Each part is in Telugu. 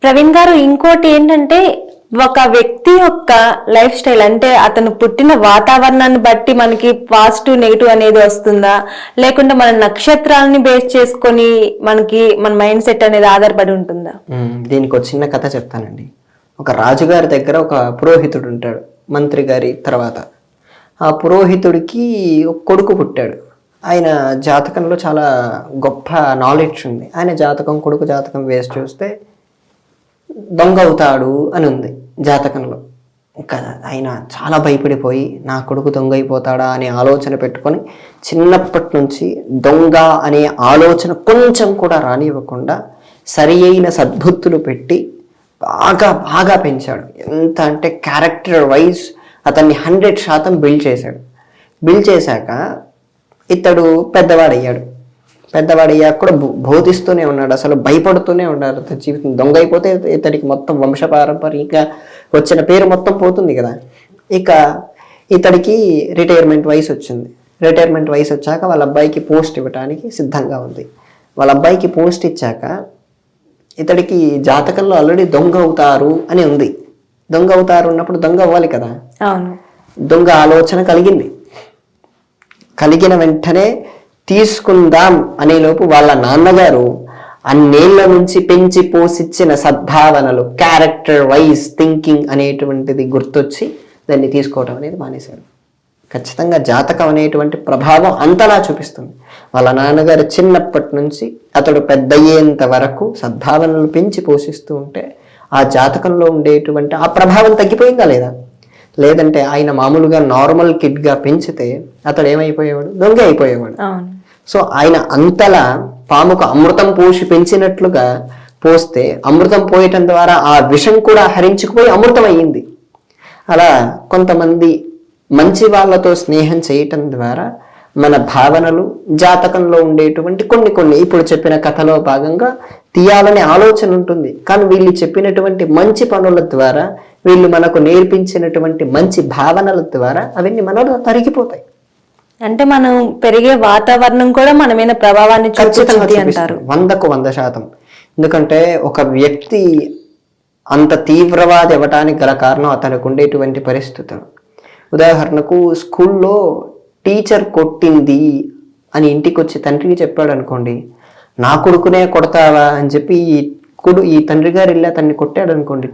ప్రవీణ్ గారు, ఇంకోటి ఏంటంటే ఒక వ్యక్తి యొక్క లైఫ్ స్టైల్ అంటే అతను పుట్టిన వాతావరణాన్ని బట్టి మనకి పాజిటివ్ నెగిటివ్ అనేది వస్తుందా, లేకుంటే మన నక్షత్రాలని బేస్ చేసుకొని మనకి మన మైండ్ సెట్ అనేది ఆధారపడి ఉంటుందా? దీనికి ఒక చిన్న కథ చెప్తానండి. ఒక రాజుగారి దగ్గర ఒక పురోహితుడు ఉంటాడు, మంత్రి గారి తర్వాత. ఆ పురోహితుడికి ఒక కొడుకు పుట్టాడు. ఆయన జాతకంలో చాలా గొప్ప నాలెడ్జ్ ఉంది. ఆయన జాతకం, కొడుకు జాతకం వేసి చూస్తే దొంగ అవుతాడు అని ఉంది జాతకంలో. ఇంకా ఆయన చాలా భయపడిపోయి నా కొడుకు దొంగ అయిపోతాడా అనే ఆలోచన పెట్టుకొని చిన్నప్పటి నుంచి దొంగ అనే ఆలోచన కొంచెం కూడా రానివ్వకుండా సరి అయిన సద్బుద్ధులు పెట్టి బాగా బాగా పెంచాడు. ఎంత అంటే క్యారెక్టర్ వైజ్ అతన్ని 100% బిల్డ్ చేశాడు. బిల్డ్ చేశాక ఇతడు పెద్దవాడయ్యాడు. పెద్దవాడయ్యాక కూడా బోధిస్తూనే ఉన్నాడు, అసలు భయపడుతూనే ఉన్నాడు. జీవితం దొంగ అయిపోతే ఇతడికి మొత్తం వంశపారంపర్యంగా వచ్చిన పేరు మొత్తం పోతుంది కదా. ఇక ఇతడికి రిటైర్మెంట్ వయసు వచ్చింది. రిటైర్మెంట్ వయసు వచ్చాక వాళ్ళ అబ్బాయికి పోస్ట్ ఇవ్వడానికి సిద్ధంగా ఉంది. వాళ్ళ అబ్బాయికి పోస్ట్ ఇచ్చాక ఇతడికి జాతకంలో ఆల్రెడీ దొంగ అవుతారు అని ఉంది. దొంగ అవుతారు ఉన్నప్పుడు దొంగ అవ్వాలి కదా. దొంగ ఆలోచన కలిగింది. కలిగిన వెంటనే తీసుకుందాం అనేలోపు వాళ్ళ నాన్నగారు అన్నేళ్ల నుంచి పెంచి పోషించిన సద్భావనలు, క్యారెక్టర్ వైజ్ థింకింగ్ అనేటువంటిది గుర్తొచ్చి దాన్ని తీసుకోవడం అనేది మానేశారు. ఖచ్చితంగా జాతకం అనేటువంటి ప్రభావం అంతలా చూపిస్తుంది. వాళ్ళ నాన్నగారు చిన్నప్పటి నుంచి అతడు పెద్దయ్యేంత వరకు సద్భావనలు పెంచి పోషిస్తూ ఉంటే ఆ జాతకంలో ఉండేటువంటి ఆ ప్రభావం తగ్గిపోయిందా లేదా? లేదంటే ఆయన మామూలుగా నార్మల్ కిడ్గా పెంచితే అతడు ఏమైపోయేవాడు? దొంగ అయిపోయేవాడు. సో ఆయన అంతలా పాముకు అమృతం పోసి పెంచినట్లుగా పోస్తే అమృతం పోయటం ద్వారా ఆ విషం కూడా హరించుకుపోయి అమృతం అయ్యింది. అలా కొంతమంది మంచి వాళ్ళతో స్నేహం చేయటం ద్వారా మన భావనలు జాతకంలో ఉండేటువంటి కొన్ని ఇప్పుడు చెప్పిన కథలో భాగంగా తీయాలనే ఆలోచన ఉంటుంది. కానీ వీళ్ళు చెప్పినటువంటి మంచి పనుల ద్వారా, వీళ్ళు మనకు నేర్పించినటువంటి మంచి భావనల ద్వారా అవన్నీ మనలో తరిగిపోతాయి. అంటే మనం పెరిగే వాతావరణం కూడా మన మీద ప్రభావాన్ని చూపుతుంది అంటారు. 100% ఎందుకంటే ఒక వ్యక్తి అంత తీవ్రవాది అవ్వటానికి గల కారణం అతనికి ఉండేటువంటి పరిస్థితులు. ఉదాహరణకు స్కూల్లో టీచర్ కొట్టింది అని ఇంటికి వచ్చి తండ్రికి చెప్పాడు అనుకోండి, నా కొడుకునే కొడతావా అని చెప్పి ఈ తండ్రి గారు వెళ్ళి అతన్ని కొట్టాడు అనుకోండి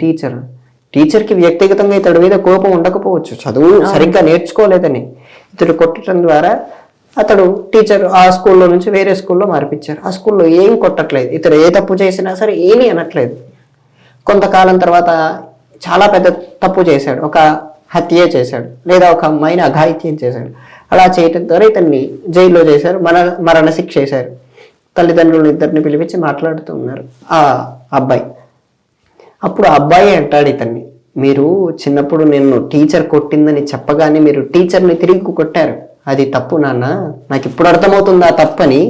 టీచర్కి వ్యక్తిగతంగా ఇతడి మీద కోపం ఉండకపోవచ్చు, చదువు సరిగ్గా నేర్చుకోలేదని. ఇతడు కొట్టడం ద్వారా అతడు టీచర్ ఆ స్కూల్లో నుంచి వేరే స్కూల్లో మార్పించారు. ఆ స్కూల్లో ఏం కొట్టట్లేదు, ఇతడు ఏ తప్పు చేసినా సరే ఏమీ అనట్లేదు. కొంతకాలం తర్వాత చాలా పెద్ద తప్పు చేశాడు, ఒక హత్య చేశాడు, లేదా ఒక అమ్మాయిని అఘాయిత్యం చేశాడు. అలా చేయటం ద్వారా ఇతన్ని జైల్లో చేశారు, మరణశిక్ష చేశారు. తల్లిదండ్రులు ఇద్దరిని పిలిపించి మాట్లాడుతూ ఉన్నారు ఆ అబ్బాయి. అప్పుడు ఆ అబ్బాయి అంటాడు ఇతన్ని, మీరు చిన్నప్పుడు నిన్ను టీచర్ కొట్టిందని చెప్పగానే మీరు టీచర్ని తిరిగి కొట్టారు, అది తప్పు నాన్న, నాకు ఇప్పుడు అర్థమవుతుంది ఆ తప్పని.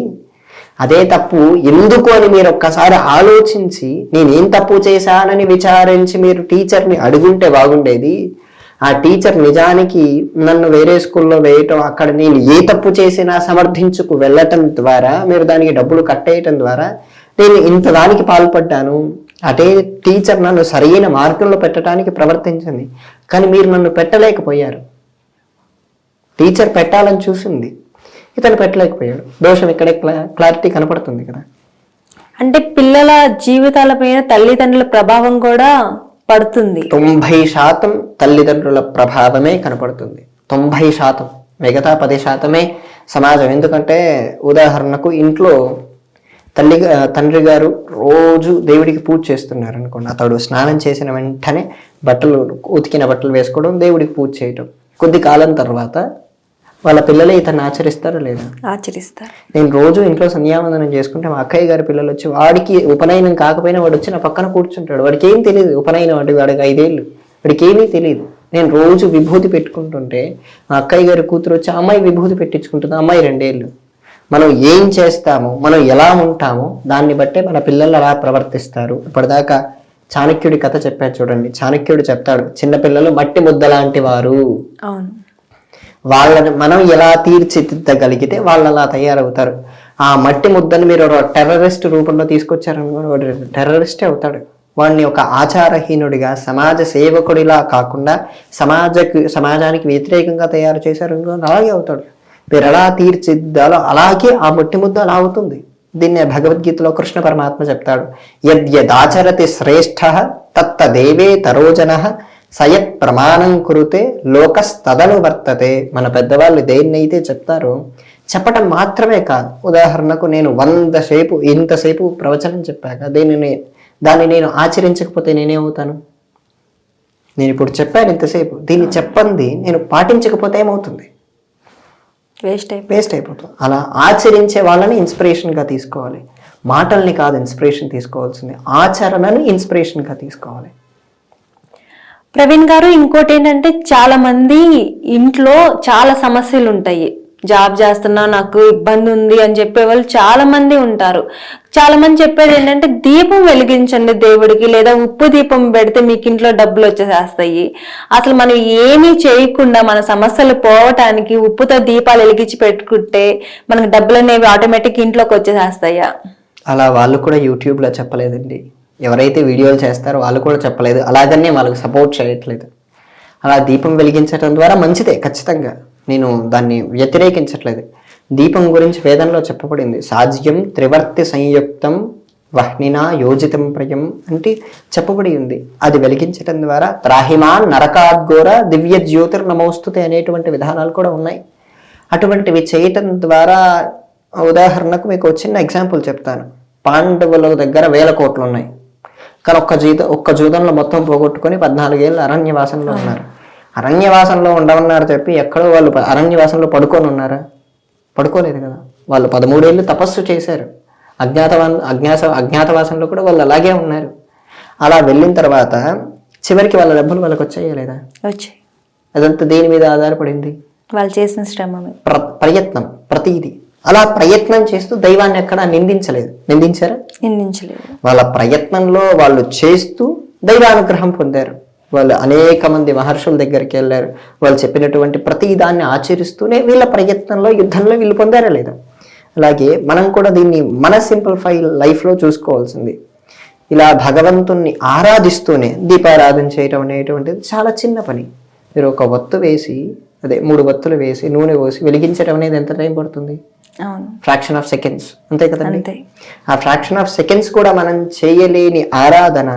అదే తప్పు ఎందుకు అని మీరు ఒక్కసారి ఆలోచించి నేనేం తప్పు చేశానని విచారించి మీరు టీచర్ని అడుగుంటే బాగుండేది. ఆ టీచర్ నిజానికి నన్ను వేరే స్కూల్లో వేయటం, అక్కడ నేను ఏ తప్పు చేసినా సమర్థించుకు వెళ్ళటం ద్వారా, మీరు దానికి డబ్బులు కట్టేయటం ద్వారా నేను ఇంత దానికి పాల్పడ్డాను. అదే టీచర్ నన్ను సరైన మార్గంలో పెట్టడానికి ప్రవర్తించింది, కానీ మీరు నన్ను పెట్టలేకపోయారు. టీచర్ పెట్టాలని చూసింది, ఇతను పెట్టలేకపోయాడు. దోషం ఇక్కడే క్లారిటీ కనపడుతుంది కదా. అంటే పిల్లల జీవితాల పైన తల్లిదండ్రుల ప్రభావం కూడా పడుతుంది. 90% తల్లిదండ్రుల ప్రభావమే కనపడుతుంది. 90%, మిగతా 10% సమాజం. ఎందుకంటే ఉదాహరణకు ఇంట్లో తండ్రి గారు రోజు దేవుడికి పూజ చేస్తున్నారు అనుకోండి, అతడు స్నానం చేసిన వెంటనే ఉతికిన బట్టలు వేసుకోవడం, దేవుడికి పూజ చేయటం. కొద్ది కాలం తర్వాత వాళ్ళ పిల్లలే ఇతన్ని ఆచరిస్తారా లేదా? ఆచరిస్తారు. నేను రోజు ఇంట్లో సంధ్యావందనం చేసుకుంటే మా అక్కయ్య గారి పిల్లలు వచ్చి, వాడికి ఉపనయనం కాకపోయినా వాడు వచ్చి నా పక్కన కూర్చుంటాడు. వాడికి ఏం తెలియదు, ఉపనయనం అంటే వాడికి 5 ఏళ్ళు, వాడికి ఏమీ తెలియదు. నేను రోజు విభూతి పెట్టుకుంటుంటే మా అక్కయ్య గారి కూతురు వచ్చి అమ్మాయి విభూతి పెట్టించుకుంటుంది, అమ్మాయి 2 ఏళ్ళు. మనం ఏం చేస్తామో, మనం ఎలా ఉంటామో దాన్ని బట్టే మన పిల్లలు అలా ప్రవర్తిస్తారు. ఇప్పటిదాకా చాణక్యుడి కథ చెప్పారు చూడండి. చాణక్యుడు చెప్తాడు, చిన్నపిల్లలు మట్టి ముద్ద లాంటి వారు. వాళ్ళని మనం ఎలా తీర్చిదిద్దగలిగితే వాళ్ళు అలా తయారవుతారు. ఆ మట్టి ముద్దని మీరు టెర్రరిస్ట్ రూపంలో తీసుకొచ్చారనుకోండి, వాడు టెర్రరిస్టే అవుతాడు. వాడిని ఒక ఆచారహీనుడిగా, సమాజ సేవకుడిలా కాకుండా సమాజానికి వ్యతిరేకంగా తయారు చేశారు అలాగే అవుతాడు. మీరు ఎలా తీర్చిద్దాలో అలాగే ఆ మట్టి ముద్ద అలా అవుతుంది. దీన్నే భగవద్గీతలో కృష్ణ పరమాత్మ చెప్తాడు, యద్యదాచరతి శ్రేష్ఠ తత్తదేవే తరోజన సయత్ ప్రమాణం కురుతే లోకస్తదను వర్తతే. మన పెద్దవాళ్ళు దేన్నైతే చెప్తారో చెప్పటం మాత్రమే కాదు. ఉదాహరణకు నేను 100 సేపు ఇంతసేపు ప్రవచనం చెప్పాక దాన్ని నేను ఆచరించకపోతే నేనేమవుతాను? నేను ఇప్పుడు చెప్పాను ఇంతసేపు, దీన్ని చెప్పండి నేను పాటించకపోతే ఏమవుతుంది? వేస్ట్ అయిపోతుంది. అలా ఆచరించే వాళ్ళని ఇన్స్పిరేషన్గా తీసుకోవాలి. మాటల్ని కాదు ఇన్స్పిరేషన్ తీసుకోవాల్సింది, ఆచరణను ఇన్స్పిరేషన్గా తీసుకోవాలి. ప్రవీణ్ గారు, ఇంకోటి ఏంటంటే చాలా మంది ఇంట్లో చాలా సమస్యలు ఉంటాయి. జాబ్ చేస్తున్నా నాకు ఇబ్బంది ఉంది అని చెప్పే వాళ్ళు చాలా మంది ఉంటారు. చాలా మంది చెప్పేది ఏంటంటే దీపం వెలిగించండి దేవుడికి, లేదా ఉప్పు దీపం పెడితే మీకు ఇంట్లో డబ్బులు వచ్చేసేస్తాయి. అసలు మనం ఏమీ చేయకుండా మన సమస్యలు పోవటానికి ఉప్పుతో దీపాలు వెలిగించి పెట్టుకుంటే మనకు డబ్బులు అనేవి ఆటోమేటిక్ ఇంట్లోకి వచ్చేసేస్తాయా? అలా వాళ్ళు కూడా యూట్యూబ్లో చెప్పలేదండి. ఎవరైతే వీడియోలు చేస్తారో వాళ్ళు కూడా చెప్పలేదు. అలాగనే వాళ్ళకి సపోర్ట్ చేయట్లేదు. అలా దీపం వెలిగించడం ద్వారా మంచిదే ఖచ్చితంగా, నేను దాన్ని వ్యతిరేకించట్లేదు. దీపం గురించి వేదంలో చెప్పబడింది, సాజ్యం త్రివర్తి సంయుక్తం వహ్నినా యోజితం ప్రియం అంటే చెప్పబడి ఉంది. అది వెలిగించడం ద్వారా త్రాహిమాన్ నరకాద్ఘోర దివ్య జ్యోతిర్నమోస్తుతే అనేటువంటి విధానాలు కూడా ఉన్నాయి. అటువంటివి చేయటం ద్వారా, ఉదాహరణకు మీకు చిన్న ఎగ్జాంపుల్ చెప్తాను. పాండవుల దగ్గర 1000 కోట్లు ఉన్నాయి, కానీ ఒక్క జూదంలో మొత్తం పోగొట్టుకొని 14 ఏళ్ళు అరణ్యవాసంలో ఉన్నారు. అరణ్యవాసంలో ఉండమన్నారు చెప్పి ఎక్కడో వాళ్ళు అరణ్యవాసంలో పడుకొని ఉన్నారా? పడుకోలేదు కదా. వాళ్ళు 13 ఏళ్ళు తపస్సు చేశారు. అజ్ఞాతవాసంలో కూడా వాళ్ళు అలాగే ఉన్నారు. అలా వెళ్ళిన తర్వాత చివరికి వాళ్ళ డబ్బులు వాళ్ళకి వచ్చాయా లేదా? వచ్చాయి. అదంతా దేని మీద ఆధారపడింది? వాళ్ళు చేసిన శ్రమ, ప్రయత్నం, ప్రతిదీ. అలా ప్రయత్నం చేస్తూ దైవాన్ని ఎక్కడా నిందించలేదు. నిందించారా? నిందించలేదు. వాళ్ళ ప్రయత్నంలో వాళ్ళు చేస్తూ దైవానుగ్రహం పొందారు. వాళ్ళు అనేక మంది మహర్షుల దగ్గరికి వెళ్ళారు. వాళ్ళు చెప్పినటువంటి ప్రతి దాన్ని ఆచరిస్తూనే వీళ్ళ ప్రయత్నంలో, యుద్ధంలో వీళ్ళు పొందారా లేదా? అలాగే మనం కూడా దీన్ని మన సింప్లిఫై లైఫ్లో చూసుకోవాల్సింది. ఇలా భగవంతుణ్ణి ఆరాధిస్తూనే దీపారాధన చేయటం అనేటువంటిది చాలా చిన్న పని. మీరు ఒక ఒత్తు వేసి, 3 ఒత్తులు వేసి నూనె పోసి వెలిగించడం అనేది ఎంత టైం పడుతుంది? ఫ్రాక్షన్ ఆఫ్ సెకండ్స్, అంతే కదండి. ఆ ఫ్రాక్షన్ ఆఫ్ సెకండ్స్ కూడా మనం చేయలేని ఆరాధన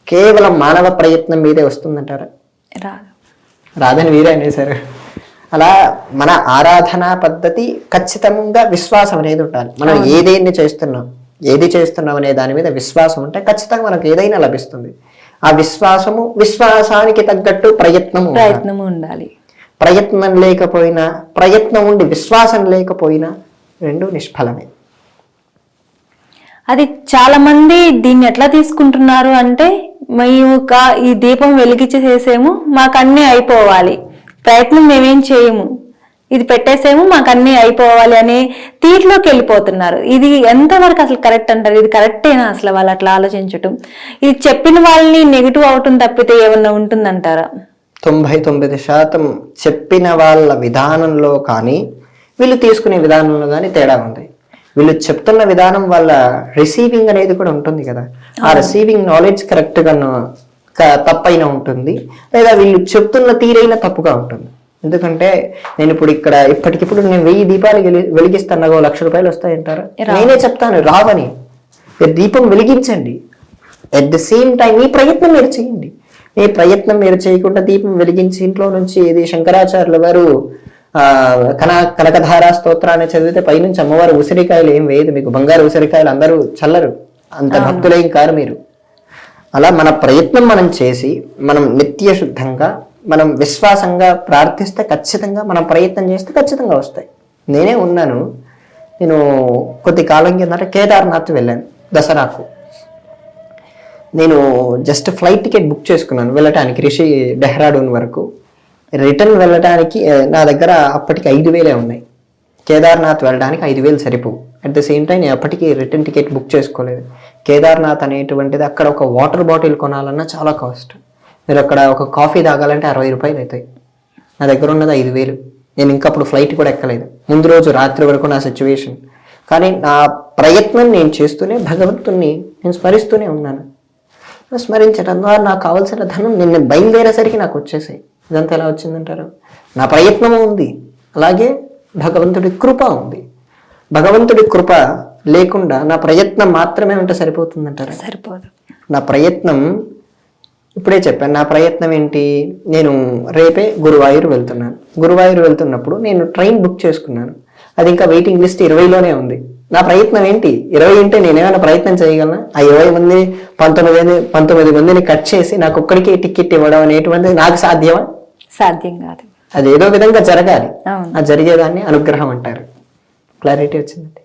కేవలం మానవ ప్రయత్నం మీదే వస్తుందంటారా? రాదని వీరే అనేసారు. అలా మన ఆరాధనా పద్ధతి ఖచ్చితంగా విశ్వాసం అనేది ఉండాలి. మనం ఏది చేస్తున్నాం అనే దాని మీద విశ్వాసం ఉంటే ఖచ్చితంగా మనకు ఏదైనా లభిస్తుంది. ఆ విశ్వాసానికి తగ్గట్టు ప్రయత్నము ఉండాలి. ప్రయత్నం లేకపోయినా, ప్రయత్నం ఉండి విశ్వాసం లేకపోయినా రెండు నిష్ఫలమే. అది చాలా మంది దీన్ని ఎట్లా తీసుకుంటున్నారు అంటే, మేము ఈ దీపం వెలిగించేసేమో మాకు అన్నీ అయిపోవాలి, ప్రయత్నం మేమేం చేయము, ఇది పెట్టేసేమో మాకు అన్నీ అయిపోవాలి అనే తీరులోకి వెళ్ళిపోతున్నారు. ఇది ఎంతవరకు అసలు కరెక్ట్ అంటారు? ఇది కరెక్టేనా అసలు వాళ్ళు అట్లా ఆలోచించటం? ఇది చెప్పిన వాళ్ళని నెగిటివ్ అవటం తప్పితే ఏమన్నా ఉంటుందంటారా? 99% చెప్పిన వాళ్ళ విధానంలో కానీ వీళ్ళు తీసుకునే విధానంలో కానీ తేడా ఉంది. వీళ్ళు చెప్తున్న విధానం వాళ్ళ రిసీవింగ్ అనేది కూడా ఉంటుంది కదా, ఆ రిసీవింగ్ నాలెడ్జ్ కరెక్ట్గా తప్పైనా ఉంటుంది, లేదా వీళ్ళు చెప్తున్న తీరైనా తప్పుగా ఉంటుంది. ఎందుకంటే నేను ఇప్పుడు ఇప్పటికిప్పుడు నేను 1000 దీపాలు వెలిగిస్తాను, 1,00,000 రూపాయలు వస్తాయంటారా? నేనే చెప్తాను రావని. దీపం వెలిగించండి, ఎట్ ది సేమ్ టైం ఈ ప్రయత్నం మీరు చేయండి. ఈ ప్రయత్నం మీరు చేయకుండా దీపం వెలిగించి ఇంట్లో నుంచి ఇది శంకరాచార్యుల వారు కనకధారా స్తోత్రాన్ని చదివితే పైనుంచి అమ్మవారు ఉసిరికాయలు ఏం వేయదు, మీకు బంగారు ఉసిరికాయలు అందరూ చల్లరు, అంత భక్తులేం కారు మీరు. అలా మన ప్రయత్నం మనం చేసి, మనం నిత్య శుద్ధంగా, మనం విశ్వాసంగా ప్రార్థిస్తే ఖచ్చితంగా, మనం ప్రయత్నం చేస్తే ఖచ్చితంగా వస్తాయి. నేనే ఉన్నాను. నేను కొద్ది కాలం కిందట కేదార్నాథ్ వెళ్ళాను దసరాకు. నేను జస్ట్ ఫ్లైట్ టికెట్ బుక్ చేసుకున్నాను వెళ్ళటానికి డెహ్రాడూన్ వరకు. రిటర్న్ వెళ్ళటానికి నా దగ్గర అప్పటికి 5,000 ఉన్నాయి. కేదార్నాథ్ వెళ్ళడానికి 5,000 సరిపోవు. అట్ ద సేమ్ టైం నేను అప్పటికి రిటర్న్ టికెట్ బుక్ చేసుకోలేదు. కేదార్నాథ్ అనేటువంటిది అక్కడ ఒక వాటర్ బాటిల్ కొనాలన్నా చాలా కాస్ట్. మీరు అక్కడ ఒక కాఫీ తాగాలంటే 60 రూపాయలు అవుతాయి. నా దగ్గర ఉన్నది 5,000. నేను ఇంకా అప్పుడు ఫ్లైట్ కూడా ఎక్కలేదు. ముందు రోజు రాత్రి వరకు నా సిచ్యువేషన్. కానీ నా ప్రయత్నం నేను చేస్తూనే భగవంతుణ్ణి నేను స్మరిస్తూనే ఉన్నాను. స్మరించడం ద్వారా నాకు కావాల్సిన ధనం నేను బయలుదేరేసరికి నాకు వచ్చేసాయి. ఇదంతా ఎలా వచ్చిందంటారు? నా ప్రయత్నము ఉంది, అలాగే భగవంతుడి కృప ఉంది. భగవంతుడి కృప లేకుండా నా ప్రయత్నం మాత్రమే ఉంటే సరిపోతుందంటారు? సరిపోదు. నా ప్రయత్నం ఇప్పుడే చెప్పాను. నా ప్రయత్నం ఏంటి? నేను రేపే గురువాయూర్ వెళ్తున్నాను. గురువాయూర్ వెళ్తున్నప్పుడు నేను ట్రైన్ బుక్ చేసుకున్నాను. అది ఇంకా వెయిటింగ్ లిస్ట్ 20లోనే ఉంది. నా ప్రయత్నం ఏంటి? 20 అంటే నేనేమైనా ప్రయత్నం చేయగలనా? ఆ 20 మంది 19 మందిని కట్ చేసి నాకు ఒక్కడికి టికెట్ ఇవ్వడం అనేటువంటిది నాకు సాధ్యమా? సాధ్యం కాదు. అది ఏదో విధంగా జరగాలి. అవును. ఆ జరిగేదాన్ని అనుగ్రహం అంటారు. క్లారిటీ వచ్చిందండి.